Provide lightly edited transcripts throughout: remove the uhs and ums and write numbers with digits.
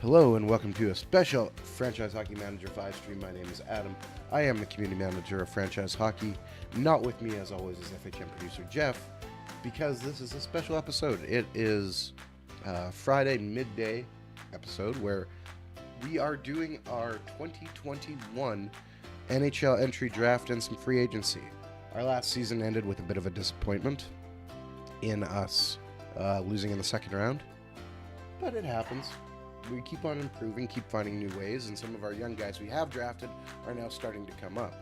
Hello and welcome to a special Franchise Hockey Manager 5 stream. My name is Adam. I am the community manager of Franchise Hockey. Not with me, as always, is FHM producer Jeff, because this is a special episode. It is Friday midday episode where we are doing our 2021 NHL entry draft and some free agency. Our last season ended with a bit of a disappointment in us losing in the second round, but it happens. We keep on improving, keep finding new ways, and some of our young guys we have drafted are now starting to come up.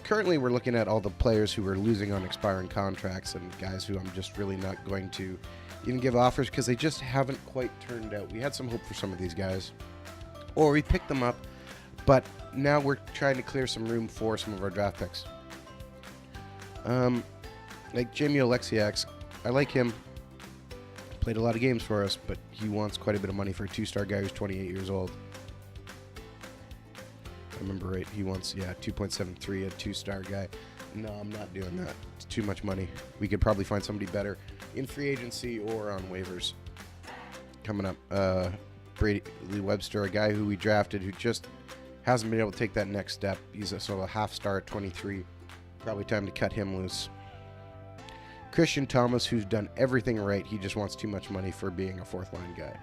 Currently, we're looking at all the players who are losing on expiring contracts and guys who I'm just really not going to even give offers because they just haven't quite turned out. We had some hope for some of these guys, or we picked them up, but now we're trying to clear some room for some of our draft picks. Like Jamie Oleksiak, I like him. Played a lot of games for us, but he wants quite a bit of money for a two-star guy who's 28 years old. I remember right, he wants, 2.73, a two-star guy. No, I'm not doing that. It's too much money. We could probably find somebody better in free agency or on waivers. Coming up, Brady Lee Webster, a guy who we drafted who just hasn't been able to take that next step. He's a sort of half-star at 23. Probably time to cut him loose. Christian Thomas, who's done everything right, he just wants too much money for being a fourth-line guy.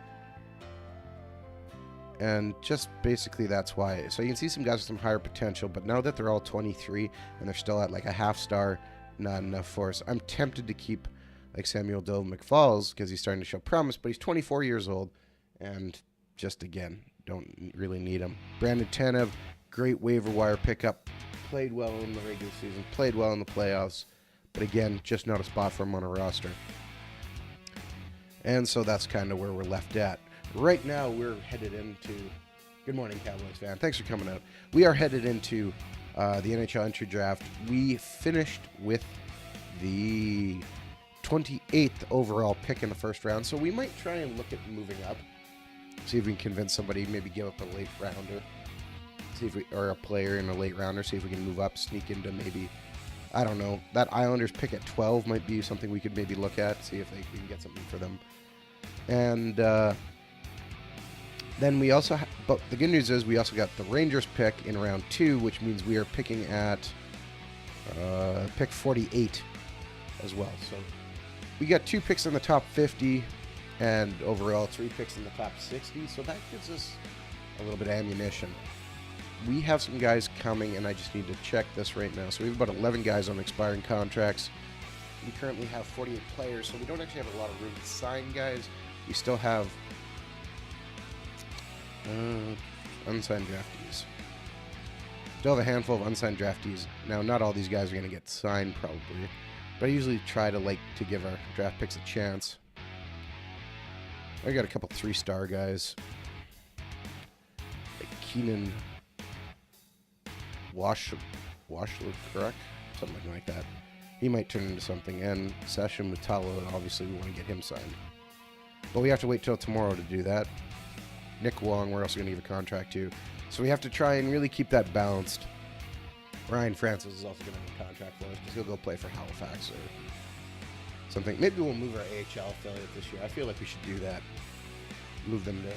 And just basically that's why. So you can see some guys with some higher potential, but now that they're all 23 and they're still at like a half-star, not enough for us. I'm tempted to keep like Samuel Doe McFalls because he's starting to show promise, but he's 24 years old and just, again, don't really need him. Brandon Tanev, great waiver wire pickup. Played well in the regular season, played well in the playoffs. But again, just not a spot for him on a roster. And so that's kind of where we're left at. Right now, we're headed into... Good morning, Cowboys fan. Thanks for coming out. We are headed into the NHL entry draft. We finished with the 28th overall pick in the first round. So we might try and look at moving up. See if we can convince somebody, maybe give up a late rounder. See if we, or a player in a late rounder. See if we can move up, sneak into maybe... I don't know. That Islanders pick at 12 might be something we could maybe look at, see if we can get something for them. And then we also, but the good news is we also got the Rangers pick in round 2, which means we are picking at pick 48 as well. So we got 2 picks in the top 50 and overall 3 picks in the top 60. So that gives us a little bit of ammunition. We have some guys coming, and I just need to check this right now. So we have about 11 guys on expiring contracts. We currently have 48 players, so we don't actually have a lot of room to sign guys. We still have unsigned draftees. Still have a handful of unsigned draftees. Now, not all these guys are going to get signed, probably. But I usually try to give our draft picks a chance. I got a couple 3-star guys. Like Keenan... Washler, correct? Something like that. He might turn into something. And Sasha Mutalo, obviously we want to get him signed. But we have to wait till tomorrow to do that. Nick Wong, we're also going to give a contract to. So we have to try and really keep that balanced. Ryan Francis is also going to have a contract for us because he'll go play for Halifax or something. Maybe we'll move our AHL affiliate this year. I feel like we should do that. Move them to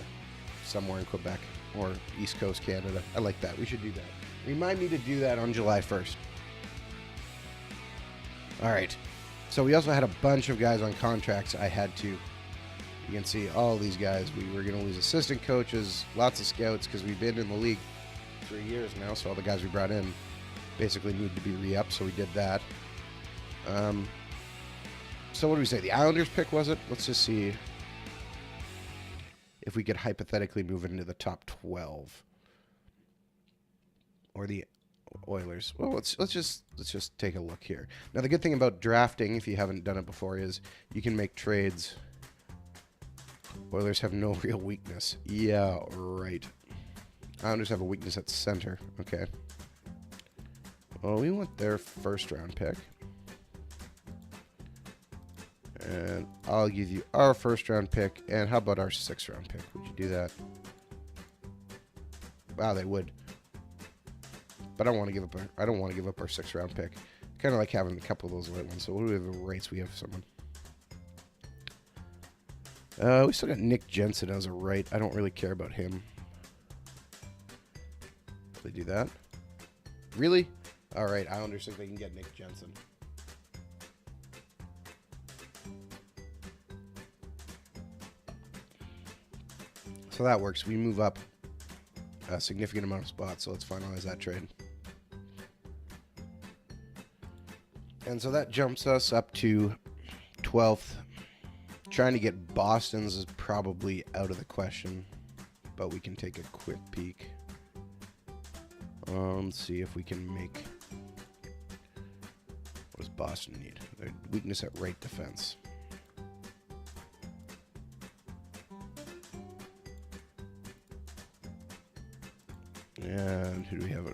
somewhere in Quebec or East Coast Canada. I like that. We should do that. Remind me to do that on July 1st. All right. So we also had a bunch of guys on contracts I had to. You can see all these guys. We were going to lose assistant coaches, lots of scouts because we've been in the league 3 years now. So all the guys we brought in basically needed to be re-upped. So we did that. So what do we say? The Islanders pick, was it? Let's just see if we could hypothetically move into the top 12. Or the Oilers. Well, let's just take a look here. Now, the good thing about drafting, if you haven't done it before, is you can make trades. Oilers have no real weakness. Yeah, right. Islanders have a weakness at center. Okay. Well, we want their first-round pick. And I'll give you our first-round pick. And how about our sixth-round pick? Would you do that? Wow, they would. But I don't want to give up our 6th-round pick. Kind of like having a couple of those late ones. So what do we have the rates? We have someone. We still got Nick Jensen as a right. I don't really care about him. They do that? Really? All right, Islanders think they can get Nick Jensen. So that works. We move up a significant amount of spots, so let's finalize that trade. And so that jumps us up to 12th. Trying to get Boston's is probably out of the question, but we can take a quick peek. Let's see if we can make... What does Boston need? Their weakness at right defense. And who do we have?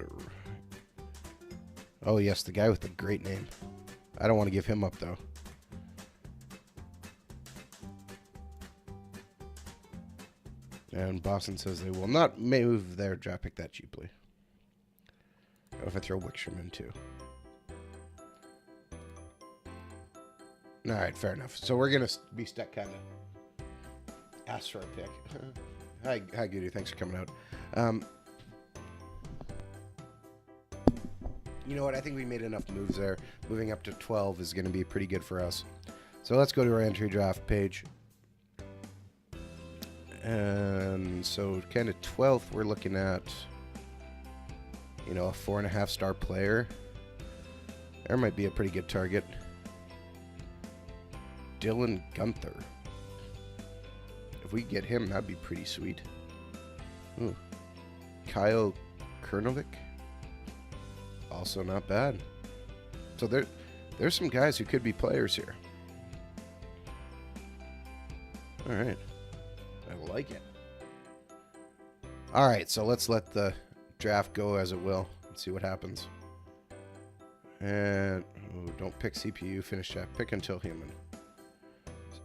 Oh, yes, the guy with the great name. I don't want to give him up, though. And Boston says they will not move their draft pick that cheaply. What if I throw Wickstrom in, too? All right, fair enough. So we're going to be stuck kind of ask for a pick. Hi, Goody. Thanks for coming out. You know what? I think we made enough moves there. Moving up to 12 is going to be pretty good for us. So let's go to our entry draft page. And so kind of 12th, we're looking at, you know, a 4.5-star player. There might be a pretty good target. Dylan Gunther. If we get him, that'd be pretty sweet. Ooh. Kyle Kurnovic. Also not bad. So there's some guys who could be players here. All right. I like it. All right, so let's let the draft go as it will and see what happens. And don't pick CPU, finish draft. Pick until human.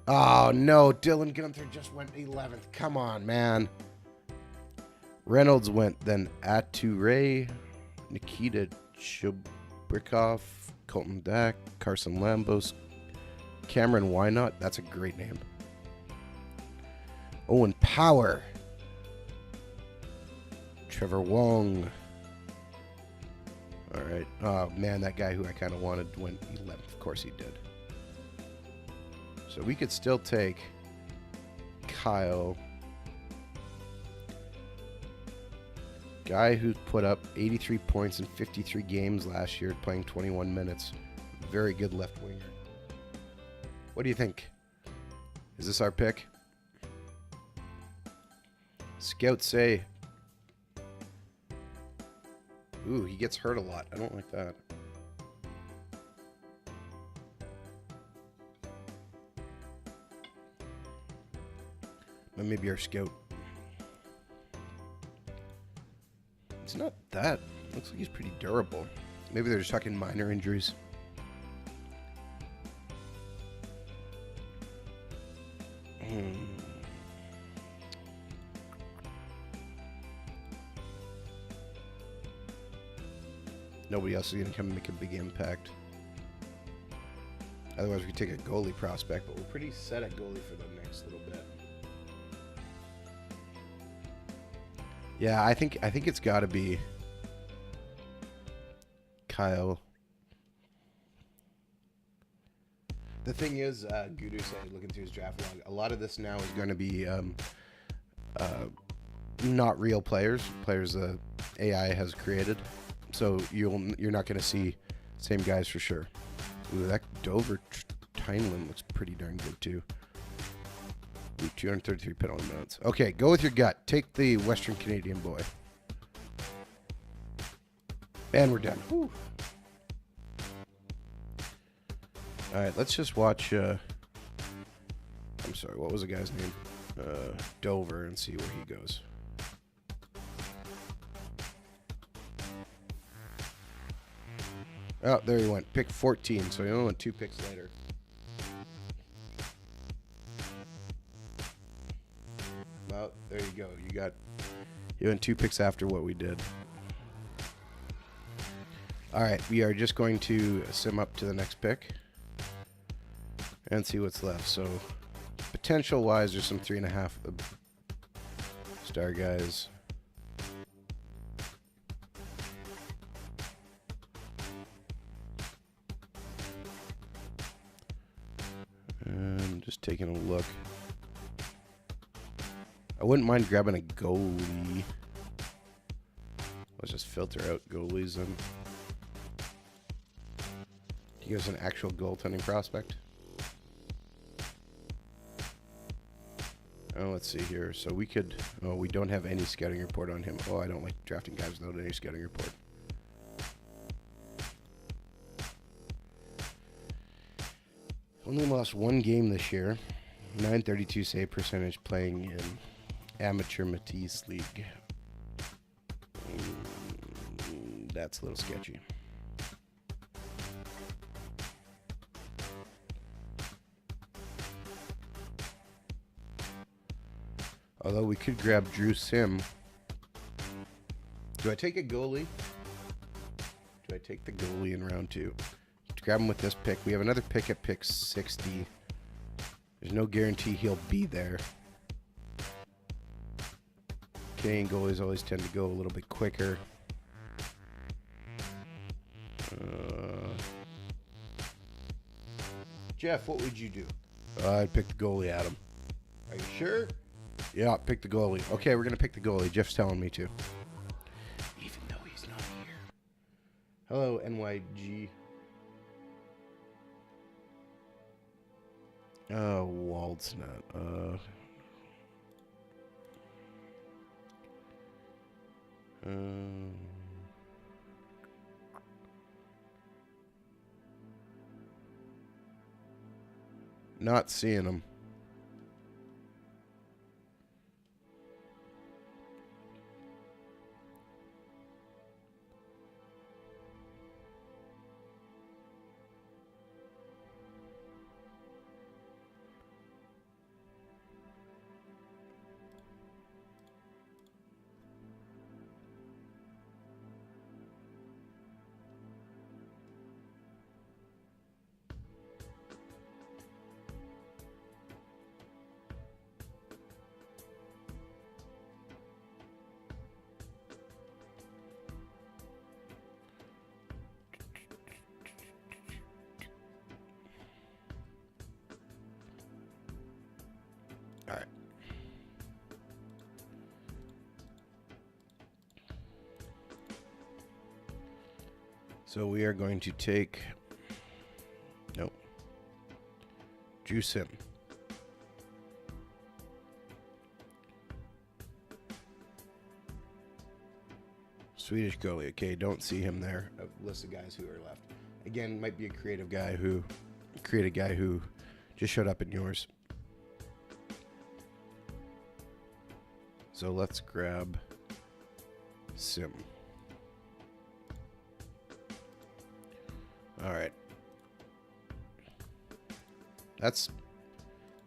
Oh, no. Dylan Gunther just went 11th. Come on, man. Reynolds went, then Ature, Nikita Chubrikov, Colton Dack, Carson Lambos, Cameron Wynot. That's a great name. Owen Power. Trevor Wong. All right. Oh, man, that guy who I kind of wanted went 11th. Of course he did. So we could still take Kyle. Guy who put up 83 points in 53 games last year, playing 21 minutes. Very good left winger. What do you think? Is this our pick? Scouts say... Ooh, he gets hurt a lot. I don't like that. But maybe our scout. It's not that. Looks like he's pretty durable. Maybe they're just talking minor injuries. Nobody else is going to come and make a big impact. Otherwise, we could take a goalie prospect, but we're pretty set at goalie for the next little bit. Yeah, I think it's got to be Kyle. The thing is, Gudu said, looking through his draft log, a lot of this now is going to be not real players the AI has created. So you're not going to see same guys for sure. Ooh, that Dover Tyneland looks pretty darn good too. Ooh, 233 penalty minutes. Okay, go with your gut. Take the Western Canadian boy. And we're done. Whew. All right, let's just watch. I'm sorry, what was the guy's name? Dover, and see where he goes. Oh, there he went. Pick 14, so he only went 2 picks later. Well, there you go. You went 2 picks after what we did. All right, we are just going to sim up to the next pick and see what's left. So Potential-wise, there's some 3.5 star guys. And just taking a look. I wouldn't mind grabbing a goalie. Let's just filter out goalies and he has an actual goaltending prospect. Oh, let's see here. So we could... Oh, we don't have any scouting report on him. Oh, I don't like drafting guys without any scouting report. Only lost one game this year. 932 save percentage playing in Amateur Matisse League. That's a little sketchy. Although we could grab Drew Sim. Do I take a goalie? Do I take the goalie in round 2? To grab him with this pick. We have another pick at pick 60. There's no guarantee he'll be there. Canadian goalies always tend to go a little bit quicker. Jeff, what would you do? I'd pick the goalie, Adam. Are you sure? Yeah, pick the goalie. Okay, we're going to pick the goalie. Jeff's telling me to. Even though he's not here. Hello, NYG. Oh, Wald's not. Not seeing him. All right. So we are going to take... Nope. Drew Sim. Swedish goalie. Okay, don't see him there. A list of guys who are left. Again, might be a creative guy who... Creative guy who just showed up in yours. So let's grab Sim. All right. That's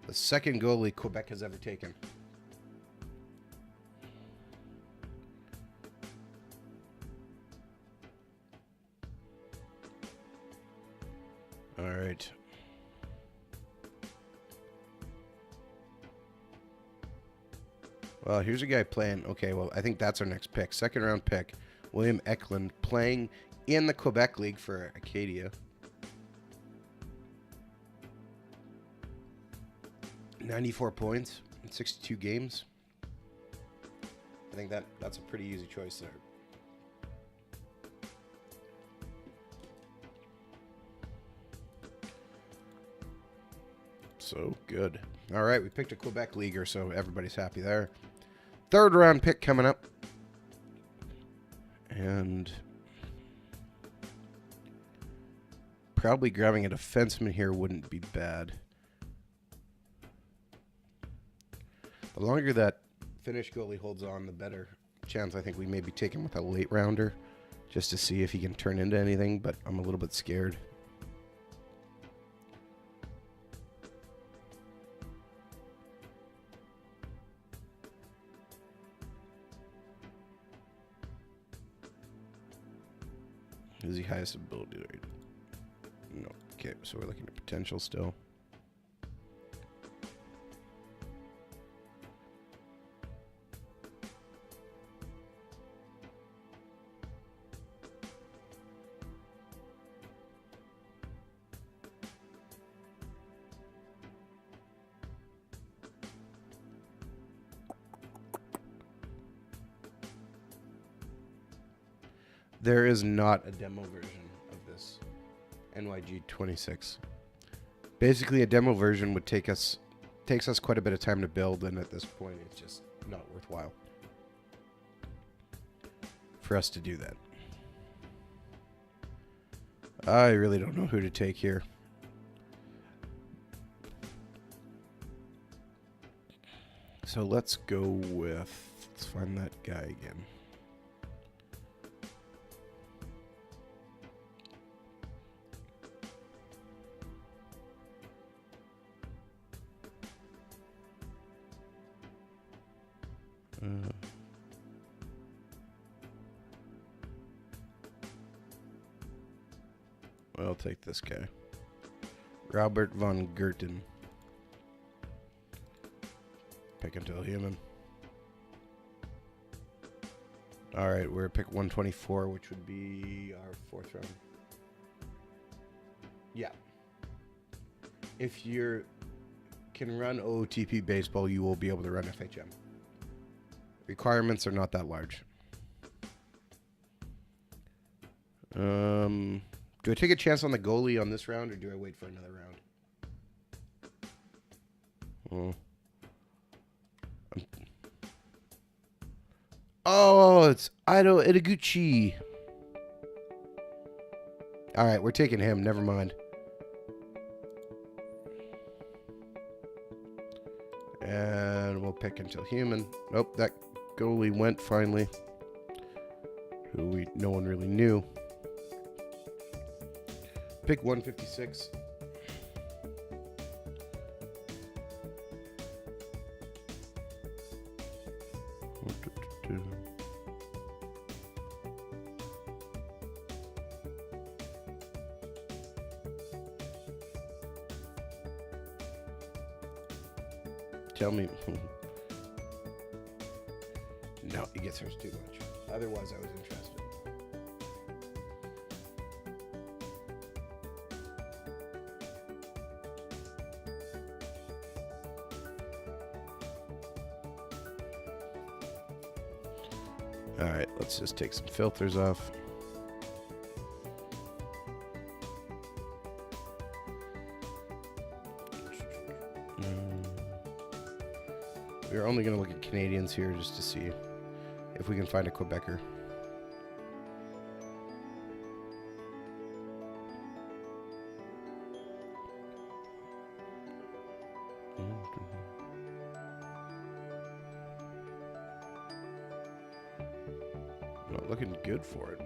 the second goalie Quebec has ever taken. All right. Well, here's a guy playing. Okay, well, I think that's our next pick. Second round pick, William Eklund, playing in the Quebec League for Acadia. 94 points in 62 games. I think that's a pretty easy choice there. So good. All right, we picked a Quebec leaguer, so everybody's happy there. Third round pick coming up. And probably grabbing a defenseman here wouldn't be bad. The longer that Finnish goalie holds on, the better chance I think we may be taking with a late rounder, just to see if he can turn into anything, but I'm a little bit scared. Is he highest ability rate? No. Okay, so we're looking at potential still. There is not a demo version of this NYG 26. Basically, a demo version would takes us quite a bit of time to build, and at this point, it's just not worthwhile for us to do that. I really don't know who to take here. So let's go with, let's find that guy again. I'll take this guy. Robert von Gerten. Pick until human. Alright, we're at pick 124, which would be our 4th round. Yeah. If you can run OOTP baseball, you will be able to run FHM. Requirements are not that large. Do I take a chance on the goalie on this round, or do I wait for another round? Oh, it's Ido Itaguchi. All right, we're taking him. Never mind. And we'll pick until human. Nope, that goalie went finally. Who no one really knew. Pick 156. Tell me. No, he gets hers too much. Otherwise, I was interested. All right, let's just take some filters off. We're only going to look at Canadians here just to see if we can find a Quebecer. Not looking good for it.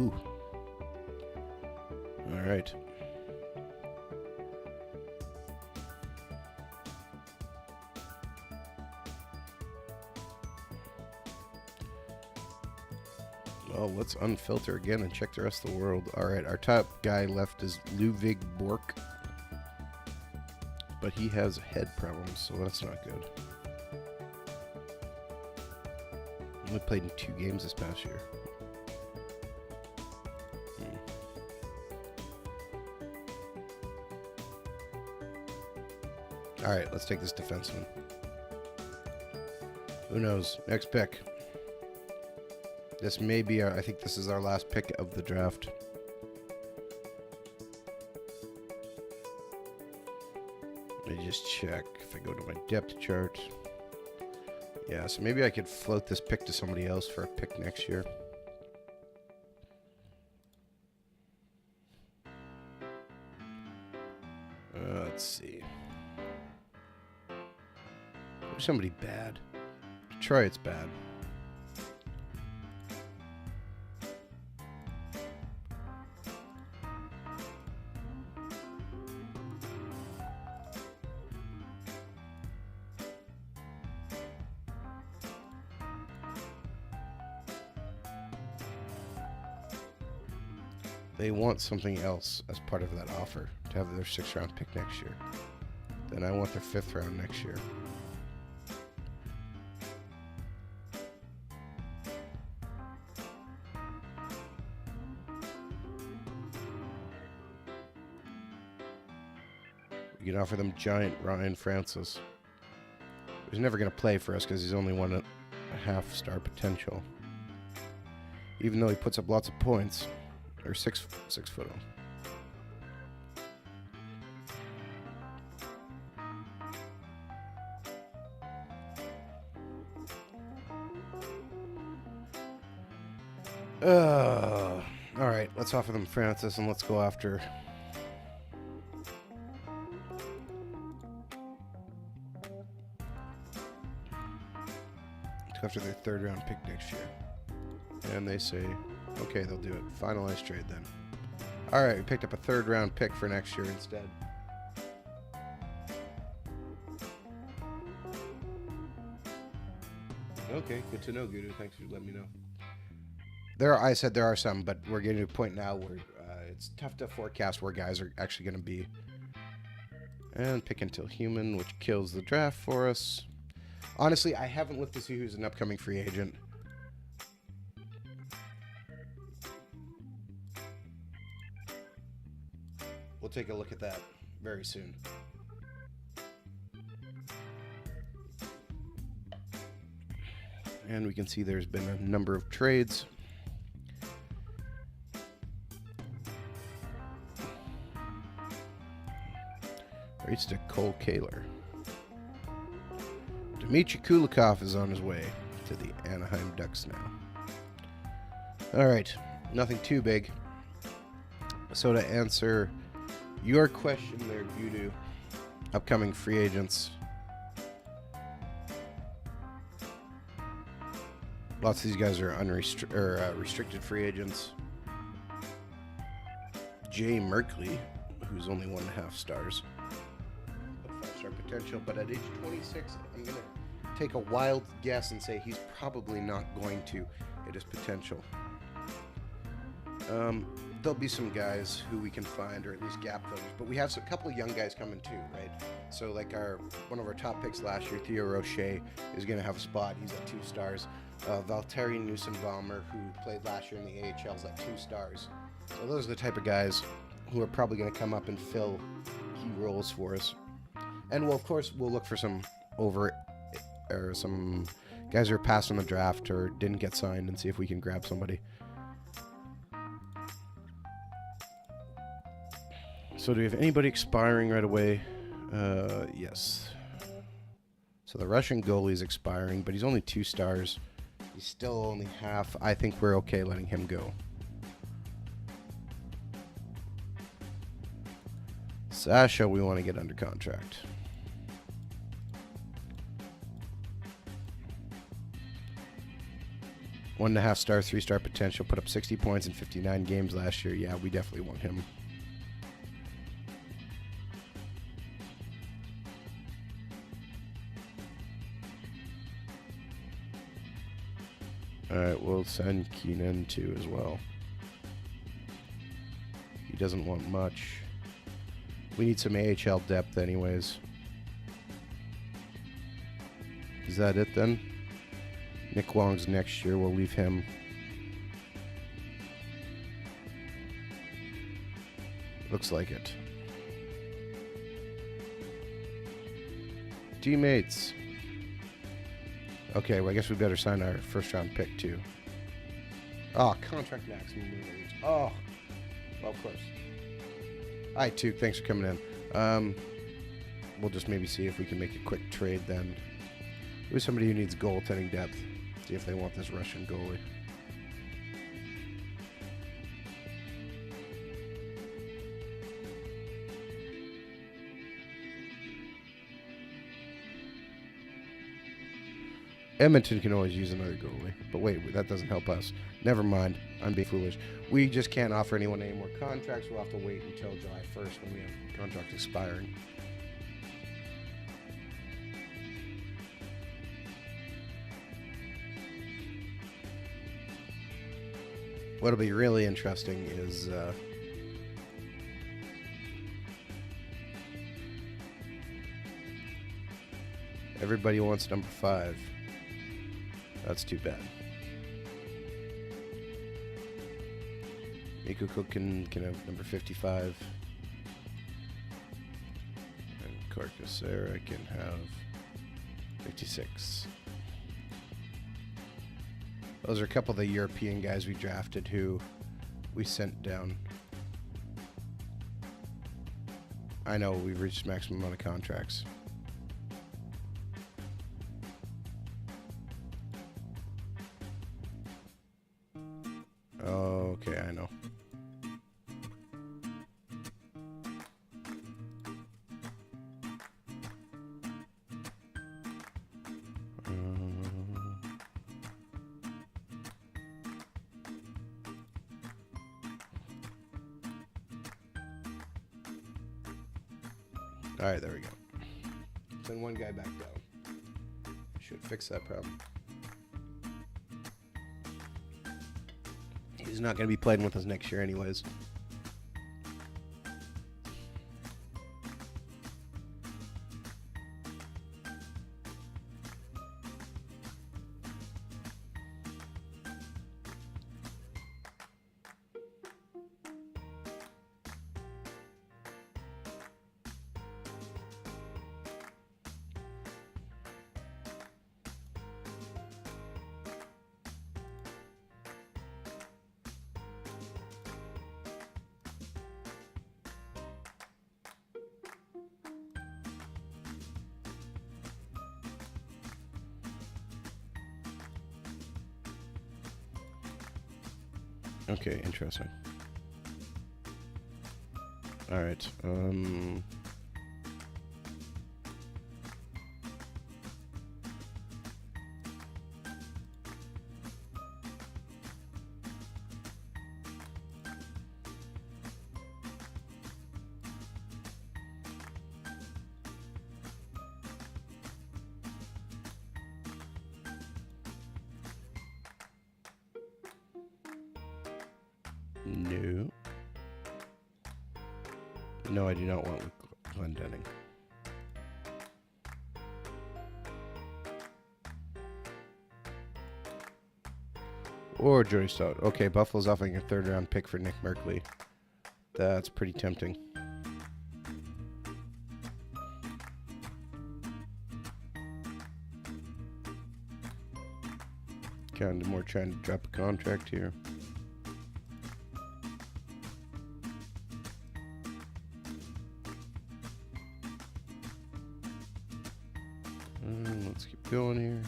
Ooh. All right. Well, let's unfilter again and check the rest of the world. All right, our top guy left is Ludwig Bork, but he has head problems, so that's not good. Only played in 2 games this past year. All right, let's take this defenseman. Who knows? Next pick. This may be our, I think this is our last pick of the draft. Let me just check if I go to my depth chart. Yeah, so maybe I could float this pick to somebody else for a pick next year. Let's see. Somebody bad. Detroit's bad. They want something else as part of that offer to have their 6th round pick next year. Then I want their 5th round next year. We can offer them giant Ryan Francis. He's never going to play for us because he's only 1.5 star potential. Even though he puts up lots of points. Or 6 foot. Alright, let's offer them Francis and let's go after... after their 3rd round pick next year. And they say, okay, they'll do it. Finalized trade then. Alright, we picked up a 3rd round pick for next year instead. Okay, good to know, Gudu. Thanks for letting me know. I said there are some, but we're getting to a point now where it's tough to forecast where guys are actually going to be. And pick until human, which kills the draft for us. Honestly, I haven't looked to see who's an upcoming free agent. We'll take a look at that very soon. And we can see there's been a number of trades. Rates to Cole Kaler. Dmitry Kulikov is on his way to the Anaheim Ducks now. Alright, nothing too big. So to answer your question there, Gudu, upcoming free agents. Lots of these guys are restricted free agents. Jay Merkley, who's only 1.5 stars. 5-star potential, but at age 26, I'm going to take a wild guess and say he's probably not going to hit his potential. There'll be some guys who we can find, or at least gap fillers, but we have a couple of young guys coming too, right? So like one of our top picks last year, Theo Rocher, is going to have a spot. He's at 2 stars. Valtteri Newsom-Balmer, who played last year in the AHL, is at 2 stars. So those are the type of guys who are probably going to come up and fill key roles for us. And we'll look for some some guys who are passed on the draft or didn't get signed and see if we can grab somebody. So do we have anybody expiring right away? Yes. So the Russian goalie is expiring, but he's only 2 stars. He's still only half. I think we're okay letting him go. Sasha, we want to get under contract. One and a half star, 3-star potential. Put up 60 points in 59 games last year. Yeah, we definitely want him. Alright, we'll send Keenan too as well. He doesn't want much. We need some AHL depth anyways. Is that it then? Nick Wong's next year. We'll leave him. Looks like it. Teammates. Okay, well, I guess we better sign our 1st round pick too. Oh, contract maximum. Oh, well, of course. Hi, Tuke. Thanks for coming in. We'll just maybe see if we can make a quick trade then. With somebody who needs goaltending depth. See if they want this Russian goalie. Edmonton can always use another goalie. But wait, that doesn't help us. Never mind. I'm being foolish. We just can't offer anyone any more contracts. We'll have to wait until July 1st when we have contracts expiring. What'll be really interesting is everybody wants number 5. That's too bad. Mikko Cook can have number 55. Barcasera can have 56. Those are a couple of the European guys we drafted who we sent down. I know we've reached maximum amount of contracts. Okay, I know. All right, there we go. Send one guy back down. Should fix that problem. He's not going to be playing with us next year anyways. Okay, interesting. All right. No. No, I do not want Glendenning. Or Jody Stout. Okay, Buffalo's offering a third-round pick for Nick Merkley. That's pretty tempting. Kind of more trying to drop a contract here. Let's keep going here.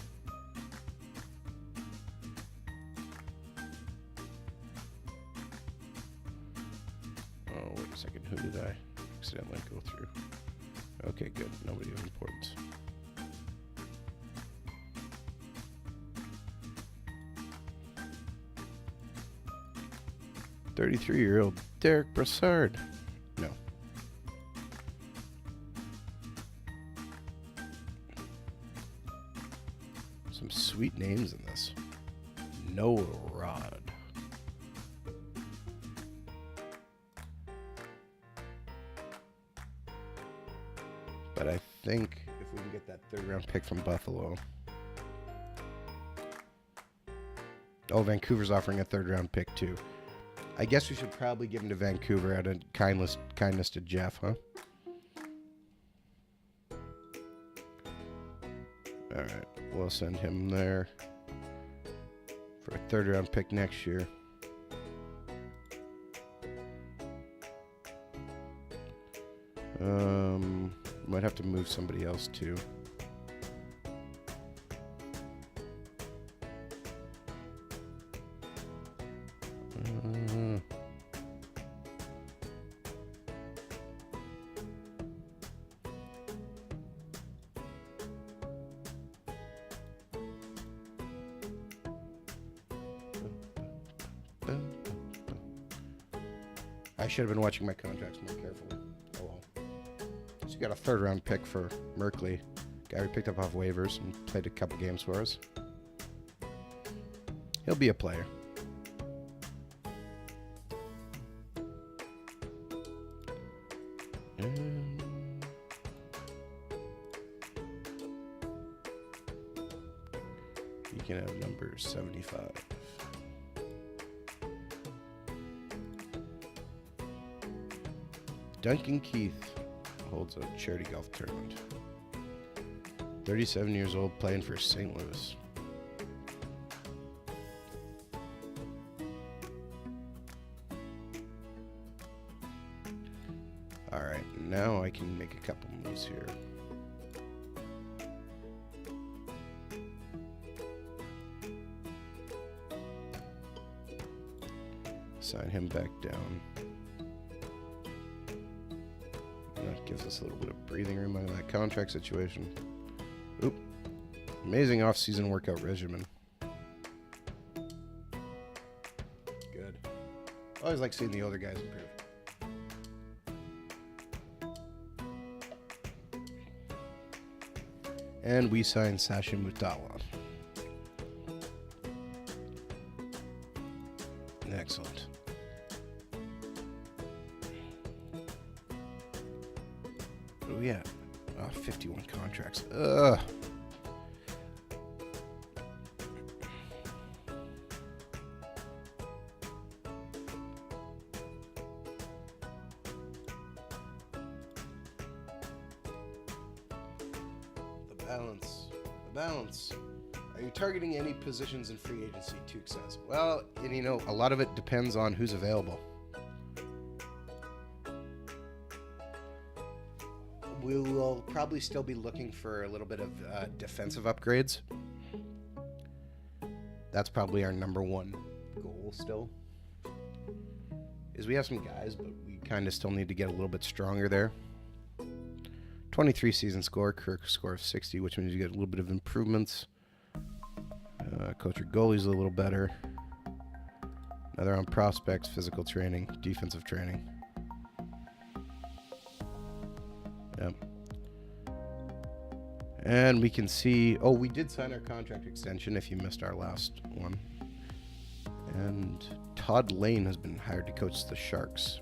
Oh, wait a second. Who did I accidentally go through? Okay, good. Nobody of importance. "33-year-old Derek Brassard." No. Some sweet names in this. Noah Rod. But I think if we can get that third-round pick from Buffalo. Oh, Vancouver's offering a third-round pick too. I guess we should probably give him to Vancouver out of kindness to Jeff, huh? Alright, we'll send him there for a third-round pick next year. Might have to move somebody else too. I should have been watching my contracts more carefully. Oh well. So you got a third-round pick for Merkley, guy we picked up off waivers and played a couple games for us. He'll be a player. You can have number 75. Duncan Keith. holds a charity golf tournament. 37 years old, playing for St. Louis. Alright, now I can make a couple moves here. Sign him back down. That gives us a little bit of breathing room out of that contract situation. Oop. Amazing off-season workout regimen. Good. I always like seeing the older guys improve. And we sign Sasha Mutawa. Excellent. Oh yeah. 51 contracts. Ugh. The balance. Are you targeting any positions in free agency? Tuke says. Well, and you know, a lot of it depends on who's available. We will probably still be looking for a little bit of defensive upgrades. That's probably our number one goal still. Is we have some guys, but we kind of still need to get a little bit stronger there. 23 season score, Kirk score of 60, which means you get a little bit of improvements. Coach your goalies a little better. Another on prospects, physical training, defensive training. Yep. And we can see, oh, we did sign our contract extension if you missed our last one. And Todd Lane has been hired to coach the Sharks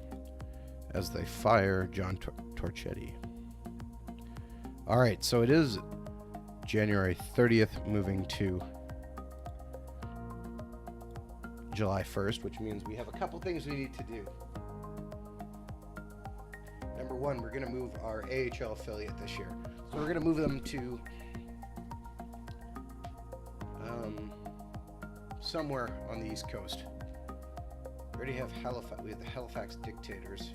as they fire John Torchetti. All right, so it is January 30th, moving to July 1st, which means we have a couple things we need to do. Number one, we're going to move our AHL affiliate this year. So we're going to move them to somewhere on the East Coast. We already have Halifax. We have the Halifax Dictators.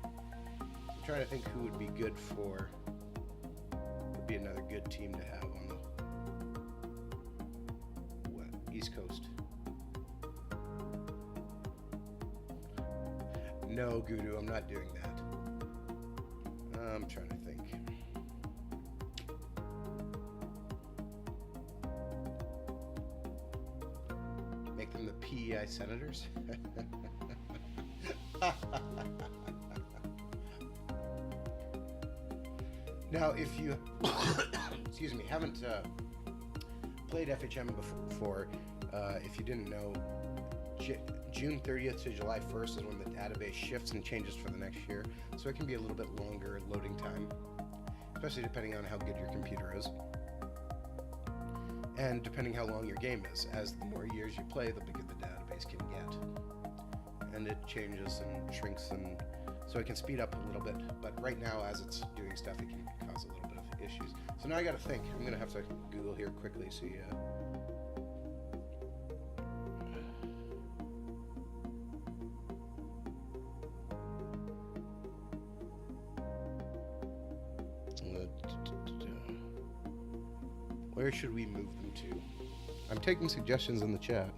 I'm trying to think who would be good for. Would be another good team to have on the East Coast. No, Gudu, I'm not doing that. I'm trying to think. Make them the PEI Senators? Now, if you, excuse me, haven't played FHM before, if you didn't know, June 30th to July 1st is when the database shifts and changes for the next year, so it can be a little bit longer loading time, especially depending on how good your computer is, and depending how long your game is. As the more years you play, the bigger the database can get, and it changes and shrinks, and so it can speed up a little bit, but right now, as it's doing stuff, it can cause a little bit of issues. So now I gotta think. I'm gonna have to Google here quickly, see where should we move them to? I'm taking suggestions in the chat.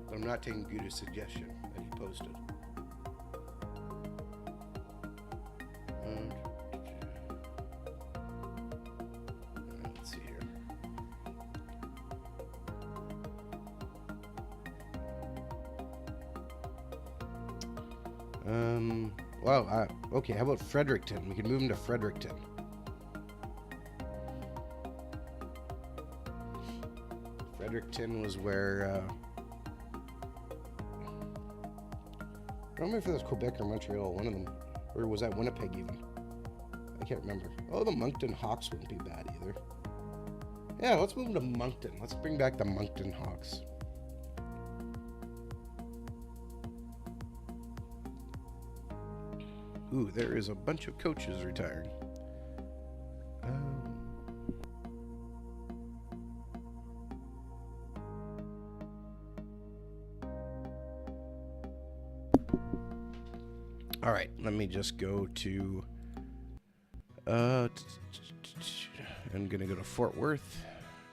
But I'm not taking Gudu's suggestion that he posted. Let's see here. Well, okay, how about Fredericton? We can move him to Fredericton. Fredericton was where, I don't remember if it was Quebec or Montreal, one of them. Or was that Winnipeg even? I can't remember. Oh, the Moncton Hawks wouldn't be bad either. Yeah, let's move to Moncton. Let's bring back the Moncton Hawks. Ooh, there is a bunch of coaches retiring. All right, let me just go to... I'm going to go to Fort Worth,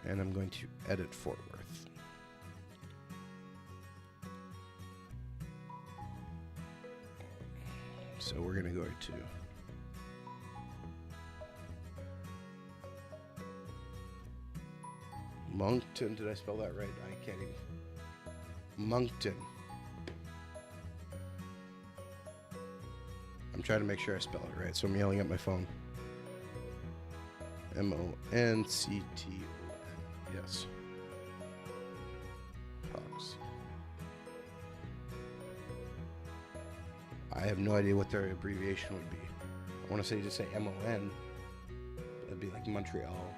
and I'm going to edit Fort Worth. So we're going to go to... Moncton, did I spell that right? I can't even... Moncton. I'm trying to make sure I spell it right, so I'm yelling at my phone. Moncton. Yes. Hawks. I have no idea what their abbreviation would be. I want to say just say MON. That'd be like Montreal.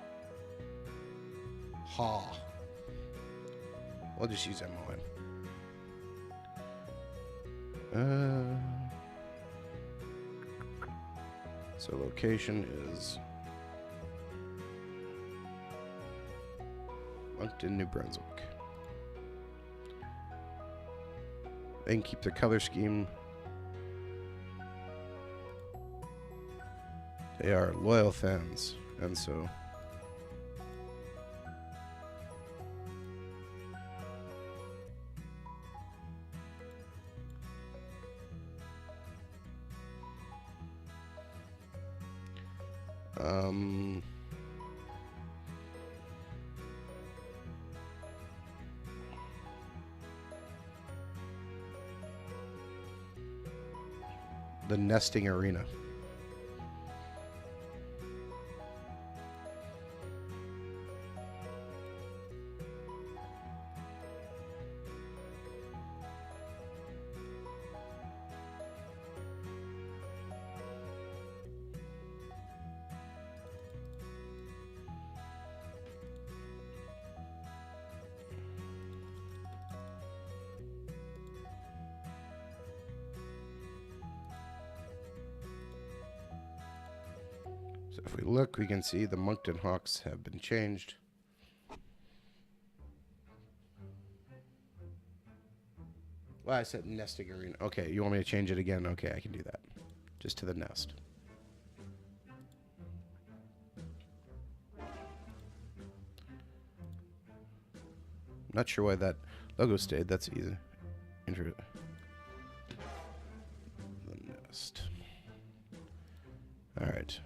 Ha. We'll just use MON. So location is Moncton, New Brunswick. They can keep their color scheme. They are loyal fans, and so the nesting arena. So if we look, we can see the Moncton Hawks have been changed. Well, I said nesting arena. Okay, you want me to change it again? Okay, I can do that. Just to the nest. Not sure why that logo stayed. That's easy. The nest. All right.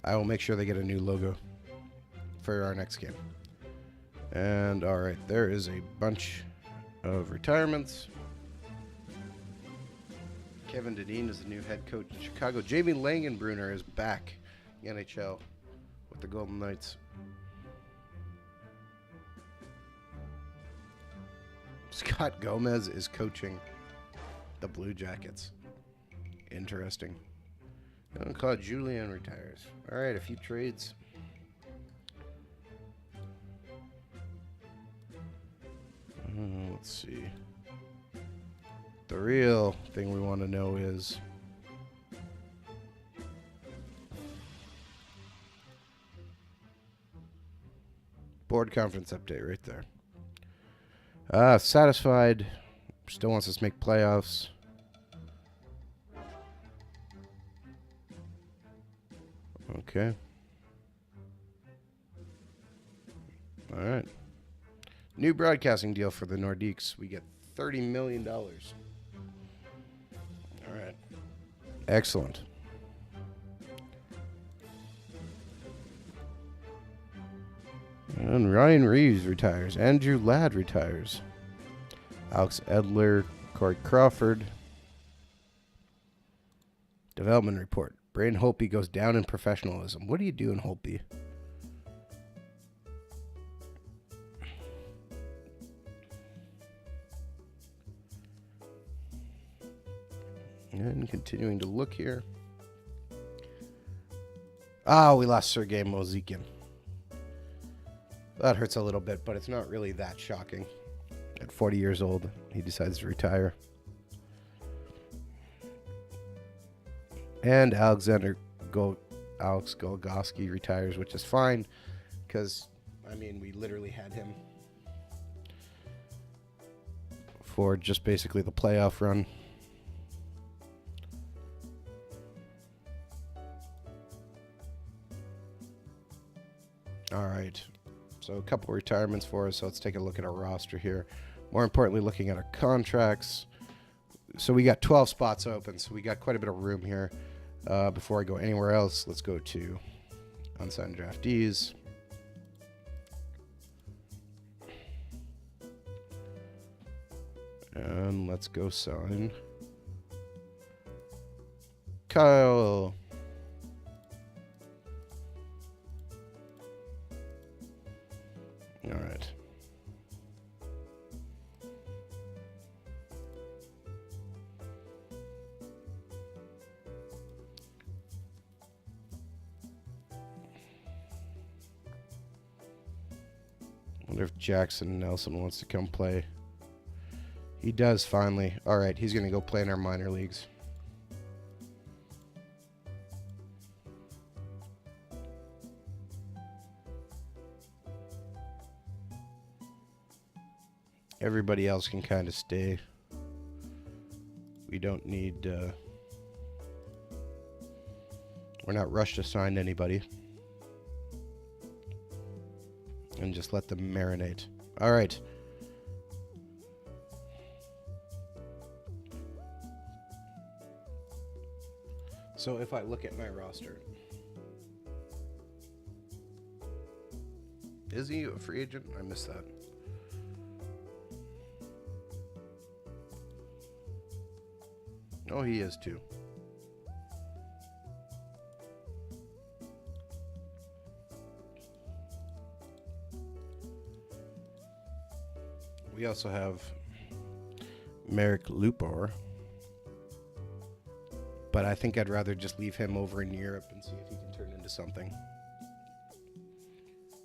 I will make sure they get a new logo for our next game. And all right, there is a bunch of retirements. Kevin Dedeen is the new head coach in Chicago. Jamie Langenbrunner is back in the NHL with the Golden Knights. Scott Gomez is coaching the Blue Jackets. Interesting. Claude Julien retires. All right, a few trades. Let's see. The real thing we want to know is board conference update right there. Satisfied. Still wants us to make playoffs. Okay. All right. New broadcasting deal for the Nordiques. We get $30 million. All right. Excellent. And Ryan Reeves retires. Andrew Ladd retires. Alex Edler, Corey Crawford. Development report. Braden Holtby goes down in professionalism. What are you doing, Holtby? And continuing to look here. Oh, we lost Sergei Mozikin. That hurts a little bit, but it's not really that shocking. At 40 years old, he decides to retire. And Alex Golgoski retires, which is fine, because, I mean, we literally had him for just basically the playoff run. All right, so a couple retirements for us. So let's take a look at our roster here. More importantly, looking at our contracts. So we got 12 spots open, so we got quite a bit of room here. Before I go anywhere else, let's go to unsigned draftees. And let's go sign Kyle. All right. Wonder if Jackson Nelson wants to come play. He does finally. All right, he's going to go play in our minor leagues. Everybody else can kind of stay. We don't need... we're not rushed to sign anybody. And just let them marinate. All right. So if I look at my roster, is he a free agent? I missed that. Oh, he is too. We also have Merrick Lupor, but I think I'd rather just leave him over in Europe and see if he can turn into something.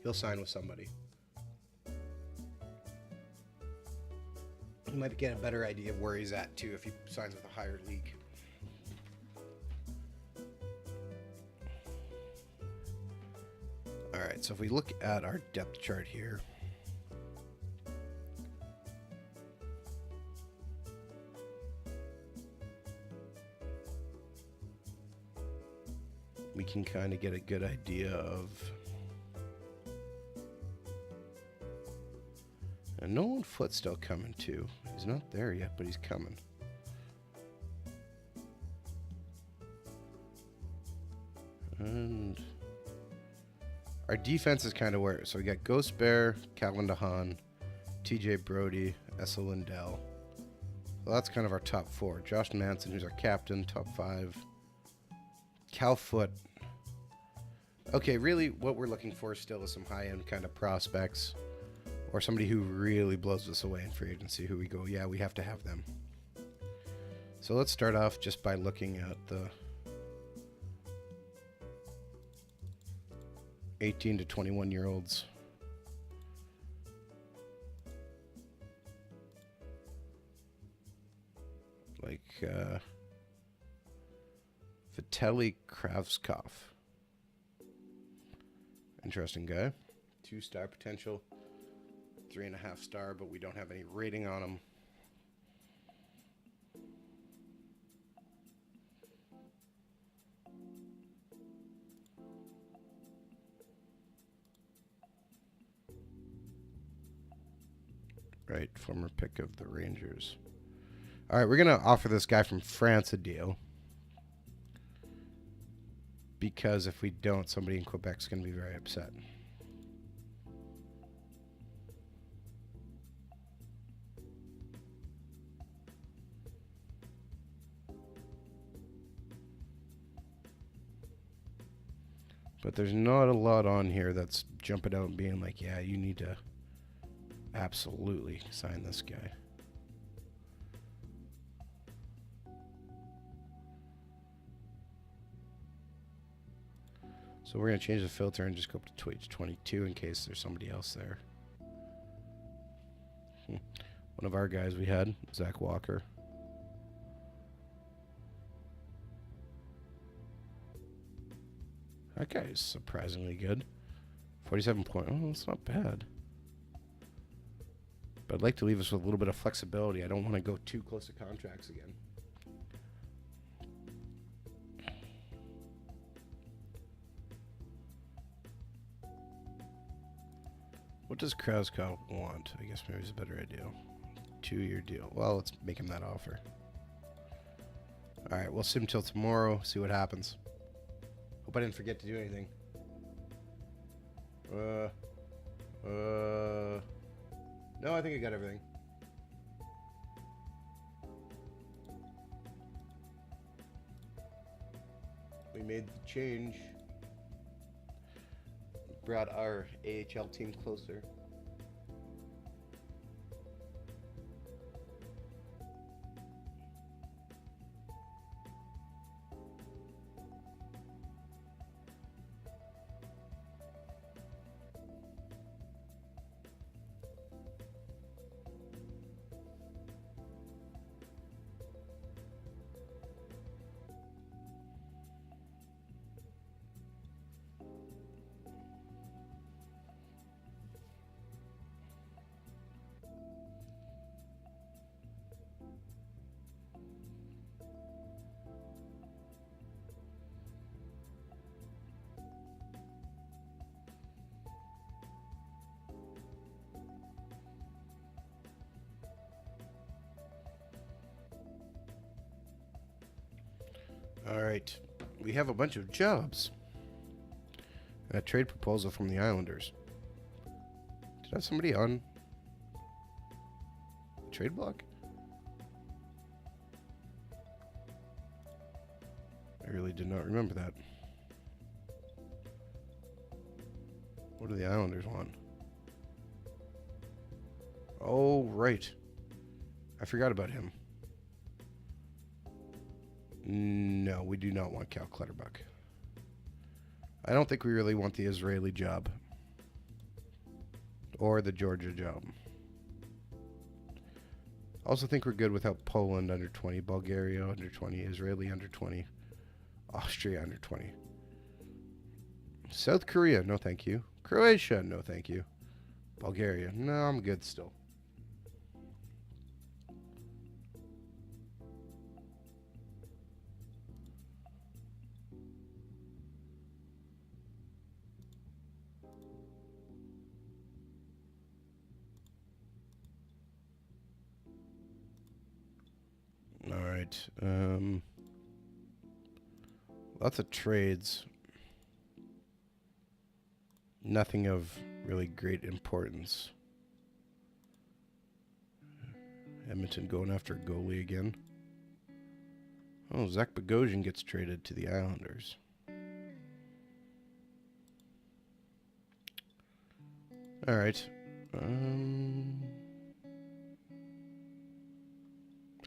He'll sign with somebody. You might get a better idea of where he's at too if he signs with a higher league. All right, so if we look at our depth chart here, we can kind of get a good idea of... And Nolan Foot's still coming too. He's not there yet, but he's coming. And our defense is kind of where... So we got Ghost Bear, Calvin DeHaan, TJ Brody, Essa Lindell. Well, that's kind of our top four. Josh Manson, who's our captain, top five. Cal Foot. Okay, really what we're looking for still is some high-end kind of prospects. Or somebody who really blows us away in free agency, who we go, yeah, we have to have them. So let's start off just by looking at the 18 to 21-year-olds. Like Vitaly Kravskov. Interesting guy. 2-star potential. 3.5 star, but we don't have any rating on him. Right, former pick of the Rangers. All right, we're going to offer this guy from France a deal. Because if we don't, somebody in Quebec's going to be very upset. But there's not a lot on here that's jumping out and being like, yeah, you need to absolutely sign this guy. So we're going to change the filter and just go up to age 22 in case there's somebody else there. One of our guys we had, Zach Walker. That guy is surprisingly good. 47 point. Oh, that's not bad. But I'd like to leave us with a little bit of flexibility. I don't want to go too close to contracts again. What does Krauskopf want? I guess maybe it's a better idea. 2-year deal. Well, let's make him that offer. Alright, we'll sit until tomorrow, see what happens. Hope I didn't forget to do anything. No, I think I got everything. We made the change. Brought our AHL team closer. All right, we have a bunch of jobs. A trade proposal from the Islanders. Did I have somebody on trade block? I really did not remember that. What do the Islanders want? Oh, right. I forgot about him. No, we do not want Cal Clutterbuck. I don't think we really want the Israeli job. Or the Georgia job. I also think we're good without Poland under 20, Bulgaria under 20, Israeli under 20, Austria under 20. South Korea, no thank you. Croatia, no thank you. Bulgaria, no, I'm good still. All right. Lots of trades. Nothing of really great importance. Edmonton going after a goalie again. Oh, Zach Bogosian gets traded to the Islanders. All right.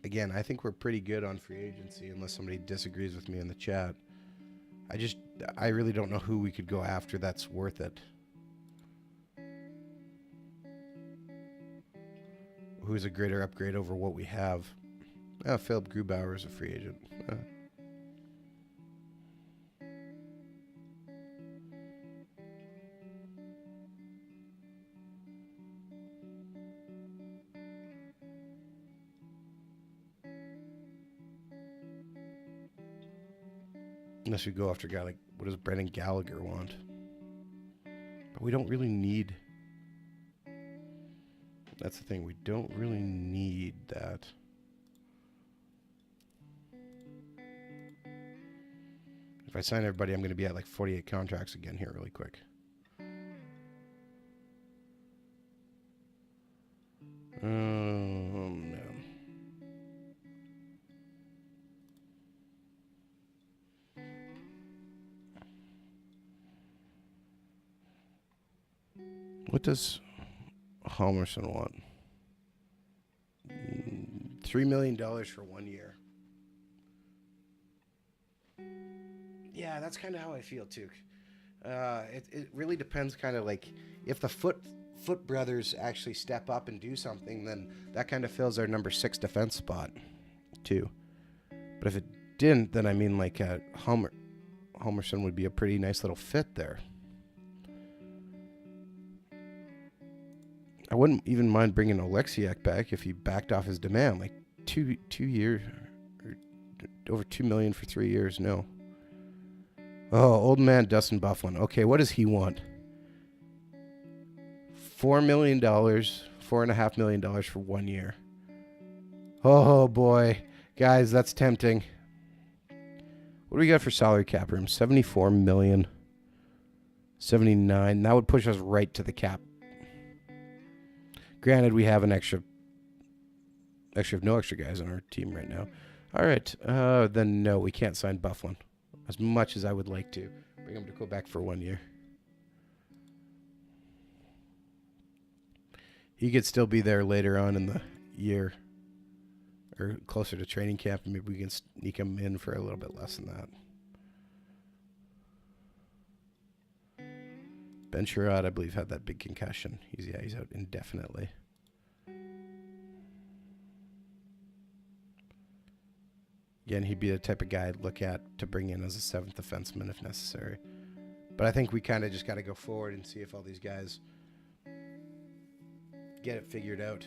Again, I think we're pretty good on free agency unless somebody disagrees with me in the chat. I really don't know who we could go after that's worth it. Who's a greater upgrade over what we have? Philip Grubauer is a free agent. Unless we go after a guy like, what does Brendan Gallagher want? But we don't really need... That's the thing, we don't really need that. If I sign everybody, I'm going to be at like 48 contracts again here really quick. No. What does Halmerson want? $3 million for 1 year. Yeah, that's kind of how I feel too. It really depends, kind of like if the Foot brothers actually step up and do something, then that kind of fills our number 6 defense spot too. But if it didn't, then I mean like Homerson would be a pretty nice little fit there. I wouldn't even mind bringing Oleksiak back if he backed off his demand, like 2 years, or over $2 million for 3 years. No. Oh, old man Dustin Byfuglien. Okay, what does he want? $4 million, $4.5 million for 1 year. Oh boy, guys, that's tempting. What do we got for salary cap room? 74 million, 79. That would push us right to the cap. Granted, we have an extra. Actually, we have no extra guys on our team right now. All right, then no, we can't sign Byfuglien. As much as I would like to bring him to Quebec for 1 year. He could still be there later on in the year, or closer to training camp, and maybe we can sneak him in for a little bit less than that. Ben Sherrod, I believe, had that big concussion. He's out indefinitely. Again, he'd be the type of guy I'd look at to bring in as a 7th defenseman if necessary. But I think we kind of just got to go forward and see if all these guys get it figured out.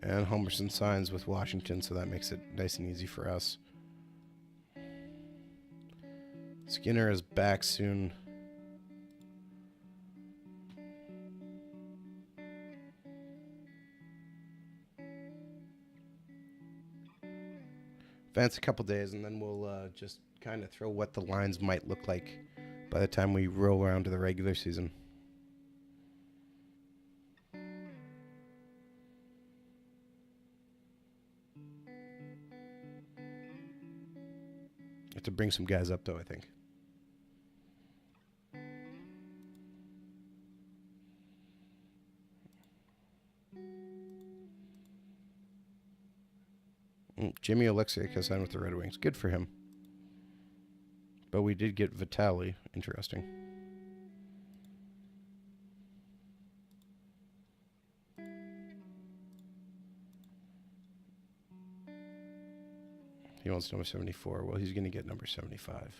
And Homerson signs with Washington, so that makes it nice and easy for us. Skinner is back soon. Advance a couple days, and then we'll just kind of throw what the lines might look like by the time we roll around to the regular season. Have to bring some guys up, though, I think. Jimmy Oleksiak has signed with the Red Wings. Good for him. But we did get Vitali. Interesting. He wants number 74. Well, he's going to get number 75.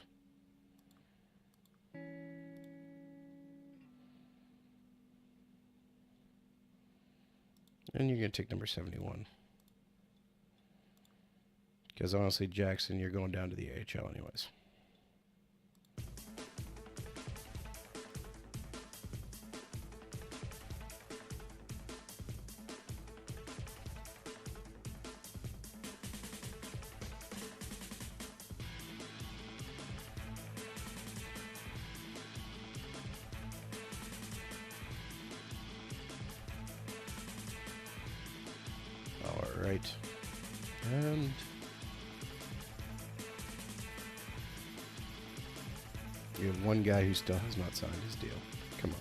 And you're going to take number 71. Because honestly, Jackson, you're going down to the AHL anyways. All right. And we have one guy who still has not signed his deal. Come on.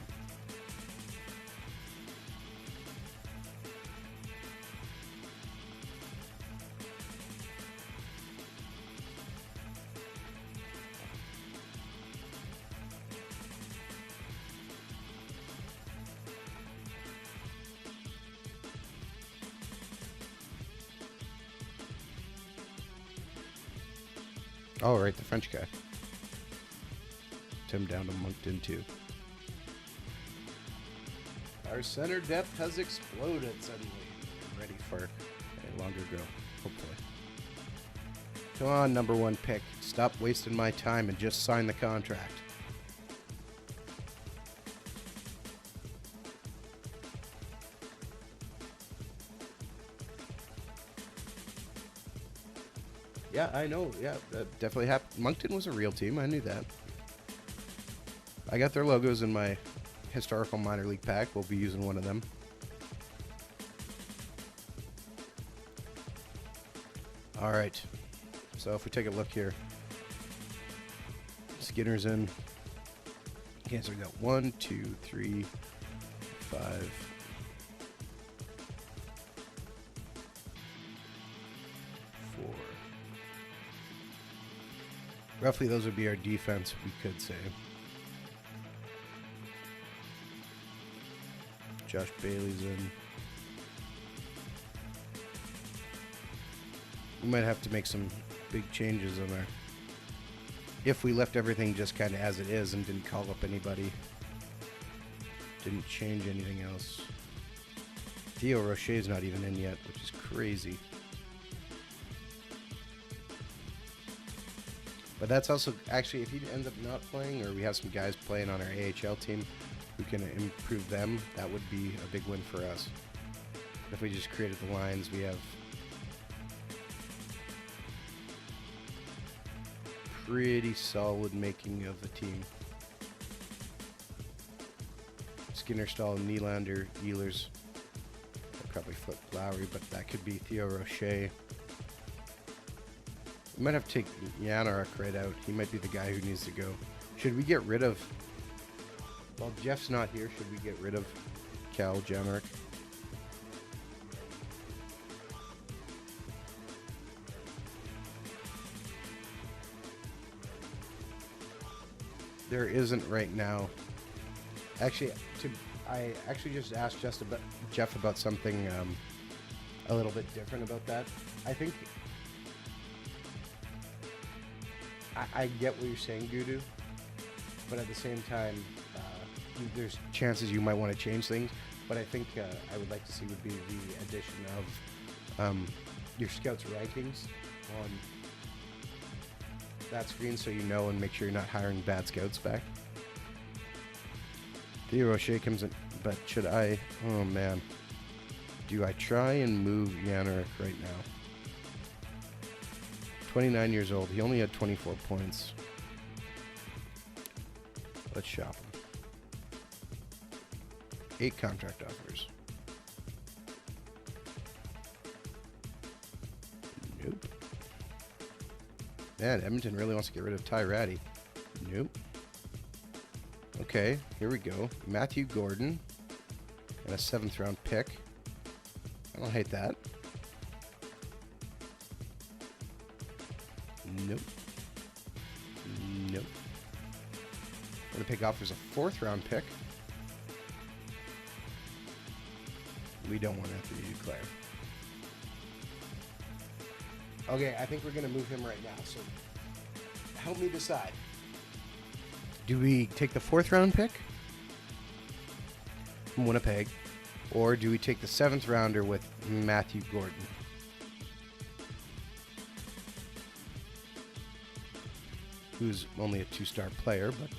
Oh, right, the French guy. Him down to Moncton too. Our center depth has exploded suddenly. We're ready for a longer go, hopefully. Come on, number 1 pick. Stop wasting my time and just sign the contract. Yeah, I know. Yeah, that definitely happened. Moncton was a real team. I knew that. I got their logos in my historical minor league pack. We'll be using one of them. All right. So if we take a look here, Skinner's in. Okay, so we got 1, 2, 3, 5. Roughly, those would be our defense, we could say. Josh Bailey's in. We might have to make some big changes in there. If we left everything just kind of as it is and didn't call up anybody. Didn't change anything else. Theo Rocher's not even in yet, which is crazy. But that's also, actually, if he ends up not playing, or we have some guys playing on our AHL team who can improve them, that would be a big win for us. If we just created the lines, we have pretty solid making of the team. Skinner, Stahl, Nylander, Ehlers. I'd probably flip Lowry, but that could be Theo Rocher. We might have to take Yanarek right out. He might be the guy who needs to go. Should we get rid of... Well, Jeff's not here. Should we get rid of Cal Janarek? There isn't right now. Actually, I actually just asked Jeff about something a little bit different about that. I think... I get what you're saying, Gudu, but at the same time, there's chances you might want to change things. But I think I would like to see would be the addition of your scouts' rankings on that screen, so you know and make sure you're not hiring bad scouts back. Theo Rocher comes in, but should I? Oh man, do I try and move Yanarek right now? 29 years old. He only had 24 points. Let's shop him. 8 contract offers. Nope. Man, Edmonton really wants to get rid of Ty Ratty. Nope. Okay, here we go. Matthew Gordon and a 7th round pick. I don't hate that. Nope. Nope. Winnipeg offers a 4th round pick. We don't want Anthony Duclair. Okay, I think we're going to move him right now, so help me decide. Do we take the 4th round pick from Winnipeg, or do we take the 7th rounder with Matthew Gordon? Who's only a 2-star player, but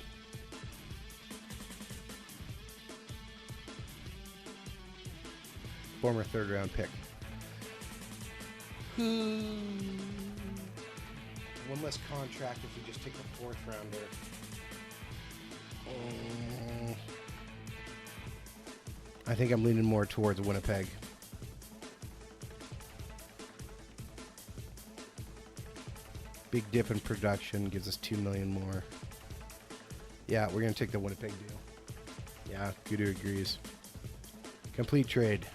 former 3rd round pick. One less contract if we just take the 4th rounder. I think I'm leaning more towards Winnipeg. Big dip in production gives us $2 million more. Yeah, we're gonna take the Winnipeg deal. Yeah, Gudu agrees. Complete trade.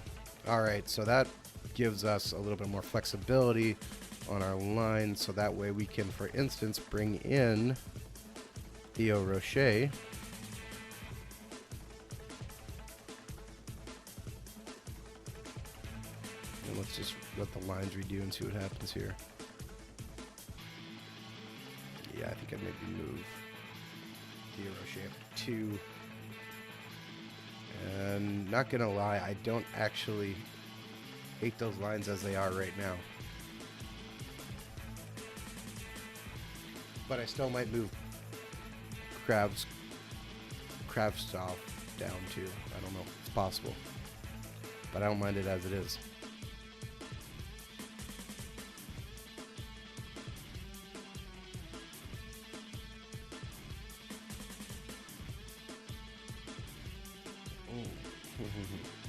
All right, so that gives us a little bit more flexibility on our line, so that way we can, for instance, bring in Theo Rocher. And let's just let the lines redo and see what happens here. Yeah, I think I'd maybe move Theo Rocher up to 2. And not gonna lie, I don't actually hate those lines as they are right now. But I still might move Kravtsov down too. I don't know. It's possible. But I don't mind it as it is.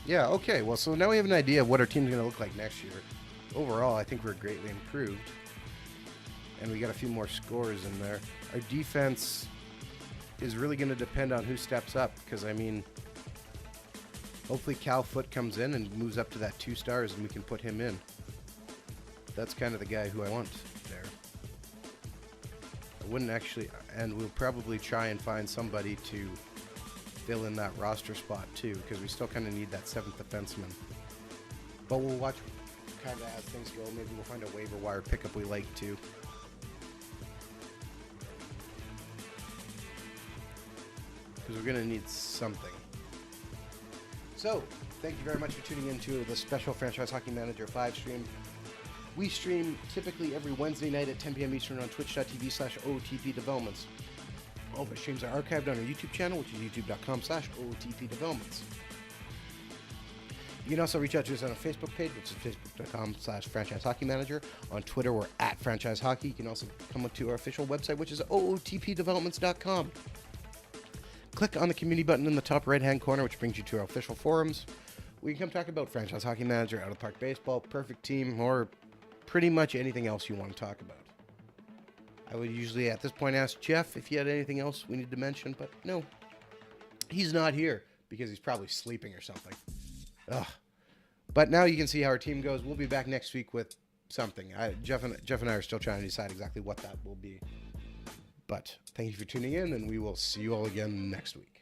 Yeah, okay. Well, so now we have an idea of what our team's going to look like next year. Overall, I think we're greatly improved. And we got a few more scores in there. Our defense is really going to depend on who steps up. Because, I mean, hopefully Cal Foote comes in and moves up to that 2 stars and we can put him in. That's kind of the guy who I want there. I wouldn't actually, and we'll probably try and find somebody to fill in that roster spot too, because we still kind of need that 7th defenseman. But we'll watch kind of as things go. Maybe we'll find a waiver wire pickup we like too. Because we're going to need something. So, thank you very much for tuning in to the special Franchise Hockey Manager 5 stream. We stream typically every Wednesday night at 10 p.m. Eastern on twitch.tv/OTP Developments. All of our streams are archived on our YouTube channel, which is youtube.com/OTP Developments. You can also reach out to us on our Facebook page, which is facebook.com/Franchise Hockey Manager. On Twitter, we're at Franchise Hockey. You can also come up to our official website, which is ootpdevelopments.com. Click on the community button in the top right-hand corner, which brings you to our official forums. We can come talk about Franchise Hockey Manager, Out of Park Baseball, Perfect Team, or pretty much anything else you want to talk about. I would usually at this point ask Jeff if he had anything else we need to mention, but no. He's not here because he's probably sleeping or something. Ugh. But now you can see how our team goes. We'll be back next week with something. Jeff and I are still trying to decide exactly what that will be. But thank you for tuning in, and we will see you all again next week.